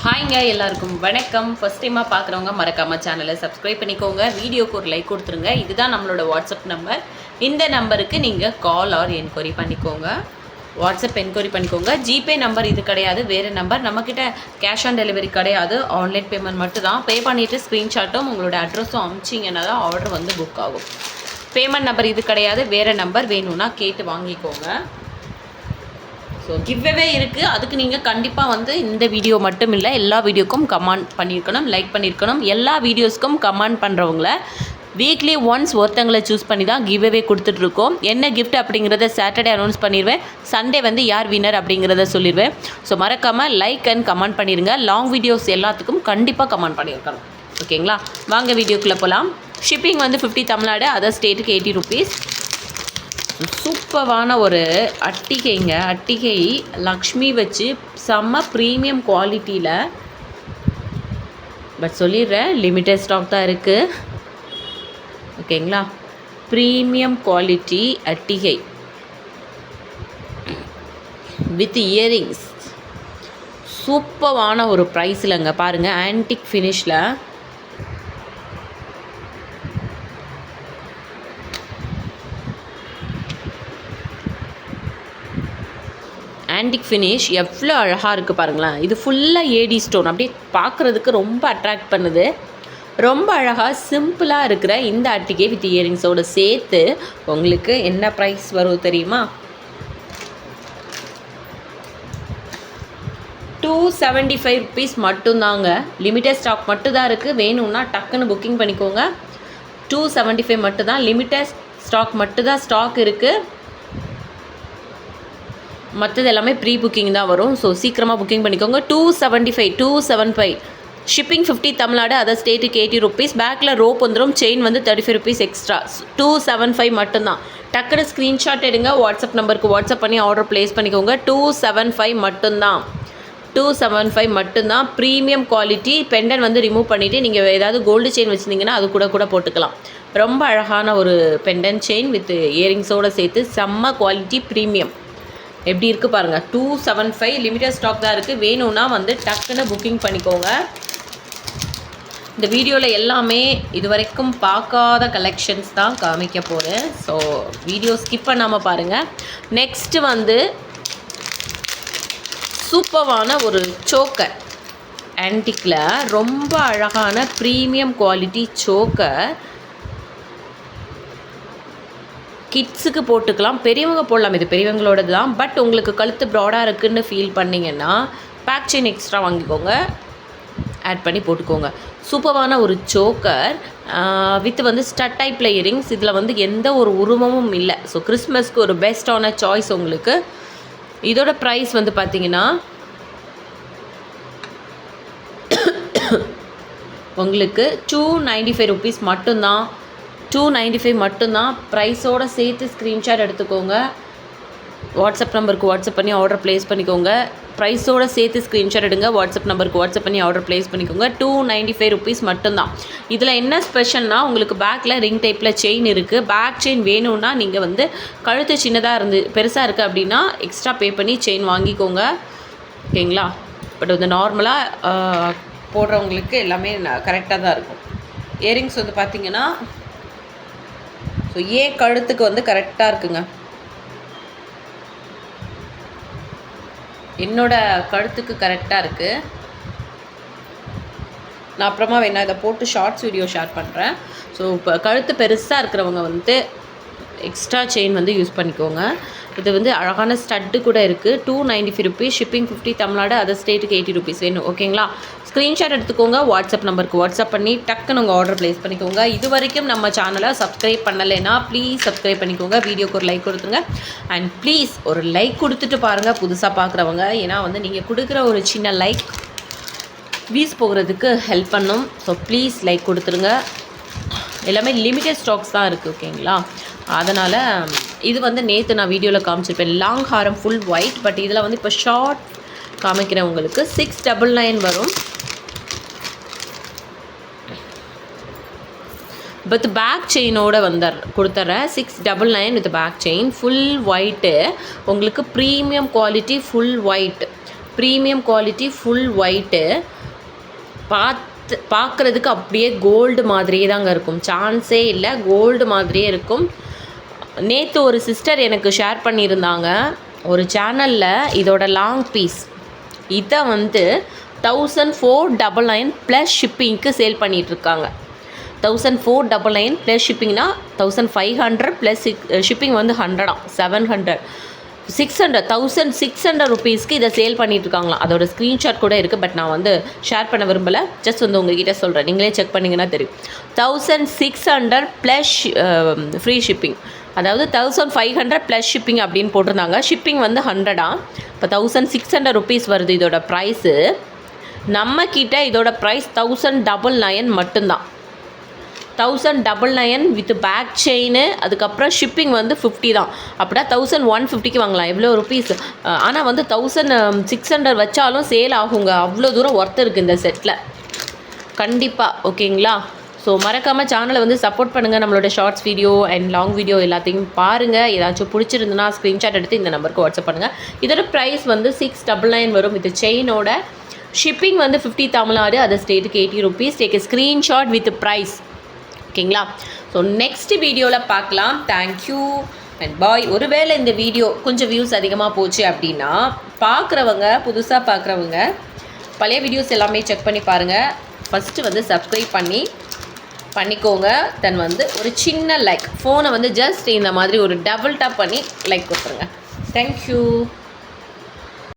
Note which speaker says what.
Speaker 1: ஹாய்ங்க எல்லாருக்கும் வணக்கம். ஃபஸ்ட் டைமாக பார்க்குறவங்க மறக்காமல் சேனலை சப்ஸ்கிரைப் பண்ணிக்கோங்க. வீடியோக்கு ஒரு லைக் கொடுத்துருங்க. இதுதான் நம்மளோட வாட்ஸ்அப் நம்பர். இந்த நம்பருக்கு நீங்கள் கால் ஆர் என்கொயரி பண்ணிக்கோங்க. வாட்ஸ்அப் என்கொயரி பண்ணிக்கோங்க. ஜிபே நம்பர் இது கிடையாது, வேறு நம்பர். நம்மக்கிட்ட கேஷ் ஆன் டெலிவரி கிடையாது, ஆன்லைன் பேமெண்ட் மட்டும் தான். பே பண்ணிவிட்டு ஸ்க்ரீன்ஷாட்டும் உங்களோட அட்ரஸும் அனுப்பிச்சிங்கன்னா தான் ஆர்டர் வந்து புக் ஆகும். பேமெண்ட் நம்பர் இது கிடையாது, வேறு நம்பர் வேணும்னா கேட்டு வாங்கிக்கோங்க. ஸோ கிவ்அவே இருக்குது. அதுக்கு நீங்கள் கண்டிப்பாக வந்து இந்த வீடியோ மட்டும் இல்லை, எல்லா வீடியோக்கும் கமெண்ட் பண்ணியிருக்கணும், லைக் பண்ணியிருக்கணும். எல்லா வீடியோஸ்க்கும் கமெண்ட் பண்ணுறவங்கள வீக்லி ஒன்ஸ் ஒருத்தங்களை சூஸ் பண்ணி தான் கிவ்அவே கொடுத்துட்ருக்கோம். என்ன கிஃப்ட் அப்படிங்கிறத சாட்டர்டே அனௌன்ஸ் பண்ணிடுவேன். சண்டே வந்து யார் வின்னர் அப்படிங்கிறத சொல்லிடுவேன். ஸோ மறக்காமல் லைக் அண்ட் கமெண்ட் பண்ணிடுங்க. லாங் வீடியோஸ் எல்லாத்துக்கும் கண்டிப்பாக கமெண்ட் பண்ணியிருக்கணும். ஓகேங்களா? வாங்க வீடியோக்குள்ளே போகலாம். ஷிப்பிங் வந்து 50 தமிழ்நாடு, அதர் ஸ்டேட்டுக்கு 80 ருபீஸ். சூப்பரான ஒரு அட்டிகைங்க. அட்டிகை லக்ஷ்மி வச்சு செம்ம ப்ரீமியம் குவாலிட்டியில். பட் சொல்லிடுறேன், லிமிட்டட் ஸ்டாக் தான் இருக்குது. ஓகேங்களா? ப்ரீமியம் குவாலிட்டி அட்டிகை வித் இயரிங்ஸ். சூப்பரான ஒரு ப்ரைஸில்ங்க. பாருங்கள், ஆன்டிக் ஃபினிஷில் ஆன்டிக் ஃபினிஷ் எவ்வளோ அழகாக இருக்குது பாருங்களேன். இது ஃபுல்லாக ஏடி ஸ்டோன், அப்படியே பார்க்குறதுக்கு ரொம்ப அட்ராக்ட் பண்ணுது. ரொம்ப அழகாக சிம்பிளாக இருக்கிற இந்த அட்டிகை வித் இயரிங்ஸோடு சேர்த்து உங்களுக்கு என்ன ப்ரைஸ் வரும் தெரியுமா? 275 ருபீஸ் மட்டும்தாங்க. லிமிட்டட் ஸ்டாக் மட்டும்தான் இருக்குது. வேணும்னா டக்குன்னு புக்கிங் பண்ணிக்கோங்க. 275 மட்டும்தான். லிமிட்டட் ஸ்டாக் மட்டும்தான் ஸ்டாக் இருக்குது. மற்றது எல்லாமே ப்ரீ புக்கிங் தான் வரும். ஸோ சீக்கிரமாக புக்கிங் பண்ணிக்கோங்க. 275 ஷிப்பிங் 50 தமிழ்நாடு, அதர் ஸ்டேட்டுக்கு 80 ருபீஸ். பேக்கில் ரோப் வந்துடும், செயின் வந்து 35 ருபீஸ் எக்ஸ்ட்ரா. 275 மட்டும்தான். டக்குனு ஸ்க்ரீன்ஷாட் எடுங்க, வாட்ஸ்அப் நம்பருக்கு வாட்ஸ்அப் பண்ணி ஆர்டர் ப்ளேஸ் பண்ணிக்கோங்க. 275 மட்டும்தான். 275 மட்டும்தான். Premium quality. பெண்டன் வந்து ரிமூவ் பண்ணிவிட்டு நீங்கள் ஏதாவது கோல்டு செயின் வச்சுருந்தீங்கன்னா அது கூட போட்டுக்கலாம். ரொம்ப அழகான ஒரு பெண்டன் செயின் வித் இயரிங்ஸோடு சேர்த்து செம்ம குவாலிட்டி ப்ரீமியம். எப்படி இருக்குது பாருங்கள். 275 லிமிட்டட் ஸ்டாக் தான் இருக்குது. வேணும்னா வந்து டக்குன்னு புக்கிங் பண்ணிக்கோங்க. இந்த வீடியோவில் எல்லாமே இது வரைக்கும் பார்க்காத கலெக்ஷன்ஸ் தான் காமிக்க போகிறேன். ஸோ வீடியோ ஸ்கிப் பண்ணாமல் பாருங்கள். நெக்ஸ்ட்டு வந்து சூப்பரான ஒரு சோக்கர். ஆன்டிக்கில் ரொம்ப அழகான ப்ரீமியம் குவாலிட்டி சோக்கர். கிட்ஸுக்கு போட்டுக்கலாம், பெரியவங்க போடலாம். இது பெரியவங்களோடது தான். பட் உங்களுக்கு கழுத்து ப்ராடாக இருக்குதுன்னு ஃபீல் பண்ணிங்கன்னா பேக் செயின் எக்ஸ்ட்ரா வாங்கிக்கோங்க, ஆட் பண்ணி போட்டுக்கோங்க. சூப்பரான ஒரு சோக்கர் வித் வந்து ஸ்டட் டைப்பில் இயரிங்ஸ். இதில் வந்து எந்த ஒரு உருவமும் இல்லை. ஸோ கிறிஸ்மஸ்க்கு ஒரு பெஸ்ட்டான சாய்ஸ் உங்களுக்கு. இதோட ப்ரைஸ் வந்து பார்த்திங்கன்னா உங்களுக்கு 295 ருபீஸ் மட்டும்தான். 295 மட்டும்தான். ப்ரைஸோடு சேர்த்து ஸ்க்ரீன்ஷாட் எடுத்துக்கோங்க. வாட்ஸ்அப் நம்பருக்கு வாட்ஸ்அப் பண்ணி ஆர்டர் ப்ளேஸ் பண்ணிக்கோங்க. ப்ரைஸோடு சேர்த்து ஸ்க்ரீன்ஷாட் எடுங்க, வாட்ஸ்அப் நம்பருக்கு வாட்ஸ்அப் பண்ணி ஆர்டர் ப்ளேஸ் பண்ணிக்கோங்க. 295 ருபீஸ் மட்டும்தான். இதில் என்ன ஸ்பெஷல்னால் உங்களுக்கு பேக்கில் ரிங் டைப்பில் செயின் இருக்குது. பேக் செயின் வேணும்னா நீங்கள் வந்து கழுத்து சின்னதாக பெருசாக இருக்குது அப்படின்னா எக்ஸ்ட்ரா பே பண்ணி செயின் வாங்கிக்கோங்க. ஓகேங்களா? பட் வந்து நார்மலாக போடுறவங்களுக்கு எல்லாமே கரெக்டாக தான் இருக்கும். இயரிங்ஸ் வந்து பார்த்திங்கன்னா ஸோ கழுத்துக்கு வந்து கரெக்டாக இருக்குங்க. என்னோடய கழுத்துக்கு கரெக்டாக இருக்குது. நான் அப்புறமா வேணா இதை போட்டு ஷார்ட்ஸ் வீடியோ ஷேர் பண்ணுறேன். ஸோ இப்போ கழுத்து பெருசாக இருக்கிறவங்க வந்து எக்ஸ்ட்ரா செயின் வந்து யூஸ் பண்ணிக்கோங்க. இது வந்து அழகான ஸ்டட்டு கூட இருக்குது. 295 ருபீஸ். ஷிப்பிங் 50 தமிழ்நாடு, அதர் ஸ்டேட்டுக்கு 80 ருபீஸ் வேணும். ஓகேங்களா? ஸ்க்ரீன்ஷாட் எடுத்துக்கோங்க, வாட்ஸ்அப் நம்பருக்கு வாட்ஸ்அப் பண்ணி டக்குன்னு உங்கள் ஆர்டர் ப்ளேஸ் பண்ணிக்கோங்க. இது வரைக்கும் நம்ம சேனலை சப்ஸ்கிரைப் பண்ணலைன்னா ப்ளீஸ் சப்ஸ்கிரைப் பண்ணிக்கோங்க. வீடியோக்கு ஒரு லைக் கொடுத்துருங்க. அண்ட் ப்ளீஸ் ஒரு லைக் கொடுத்துட்டு பாருங்கள் புதுசாக பார்க்குறவங்க. ஏன்னா வந்து நீங்கள் கொடுக்குற ஒரு சின்ன லைக் வீஸ் போகிறதுக்கு ஹெல்ப் பண்ணும். ஸோ ப்ளீஸ் லைக் கொடுத்துருங்க. எல்லாமே லிமிட்டட் ஸ்டாக்ஸ் தான் இருக்குது. ஓகேங்களா? அதனால் இது வந்து நேற்று நான் வீடியோவில் காமிச்சிருப்பேன். Long Haram full white. But இதில் வந்து இப்போ ஷார்ட் காமிக்கிறேன். உங்களுக்கு 699 வரும். வித் பேக் செயினோடு கொடுத்துட்றேன். 699 with back chain. Full white உங்களுக்கு premium quality. Full white premium quality full white. பார்க்குறதுக்கு அப்படியே கோல்டு மாதிரியே தாங்க இருக்கும், சான்ஸே இல்லை, கோல்டு மாதிரியே இருக்கும். நேற்று ஒரு சிஸ்டர் எனக்கு ஷேர் பண்ணியிருந்தாங்க ஒரு சேனலில், இதோட லாங் பீஸ் இதை வந்து 1499 ப்ளஸ் ஷிப்பிங்க்கு சேல் பண்ணிகிட்ருக்காங்க. 1499 ப்ளஸ் ஷிப்பிங்னா 1500 ப்ளஸ் ஷிப்பிங் வந்து 100 700 600 1600 ருபீஸ்க்கு இதை சேல் பண்ணிட்டுருக்காங்களாம். அதோட ஸ்க்ரீன்ஷாட் கூட இருக்குது, பட் நான் வந்து ஷேர் பண்ண விரும்பலை, ஜஸ்ட் வந்து உங்ககிட்ட சொல்கிறேன், நீங்களே செக் பண்ணிங்கன்னா தெரியும். 1600 ப்ளஸ் ஃப்ரீ ஷிப்பிங், அதாவது 1500 ப்ளஸ் ஷிப்பிங் அப்படின்னு போட்டிருந்தாங்க. ஷிப்பிங் வந்து 100. இப்போ 1600 ருபீஸ் வருது இதோட ப்ரைஸு. நம்மக்கிட்ட இதோட ப்ரைஸ் 1099 மட்டும்தான். 1099 வித் பேக் செயின், அதுக்கப்புறம் ஷிப்பிங் வந்து 50 தான். அப்படின்னா 1150க்கு வாங்கலாம். எவ்வளோ ருபீஸ், ஆனால் வந்து 1600 வச்சாலும் சேல் ஆகுங்க. அவ்வளோ தூரம் ஒர்த் இருக்குது இந்த செட்டில் கண்டிப்பாக. ஓகேங்களா? ஸோ மறக்காமல் சேனலை வந்து சப்போர்ட் பண்ணுங்கள். நம்மளோட shorts video and long video எல்லாத்தையும் பாருங்கள். ஏதாச்சும் பிடிச்சிருந்துன்னா ஸ்க்ரீன்ஷாட் எடுத்து இந்த நம்பருக்கு வாட்ஸ்அப் பண்ணுங்கள். இதோட ப்ரைஸ் வந்து 699 வரும் வித் செயினோட. ஷிப்பிங் வந்து 50 தமிழ்நாடு, அதர் ஸ்டேட்டுக்கு 80 rupees. Take a screenshot with price. ஓகேங்களா? ஸோ நெக்ஸ்ட் வீடியோவில் பார்க்கலாம். Thank you and bye. ஒருவேளை இந்த வீடியோ கொஞ்சம் வியூஸ் அதிகமாக போச்சு அப்படின்னா பார்க்குறவங்க, புதுசாக பார்க்குறவங்க பழைய வீடியோஸ் எல்லாமே செக் பண்ணி பாருங்கள். ஃபஸ்ட்டு வந்து சப்ஸ்கிரைப் பண்ணிக்கோங்க. தென் வந்து ஒரு சின்ன லைக், ஃபோனை வந்து ஜஸ்ட் இந்த மாதிரி ஒரு டபுள் டாப் பண்ணி லைக் கொடுத்துருங்க. தேங்க்யூ.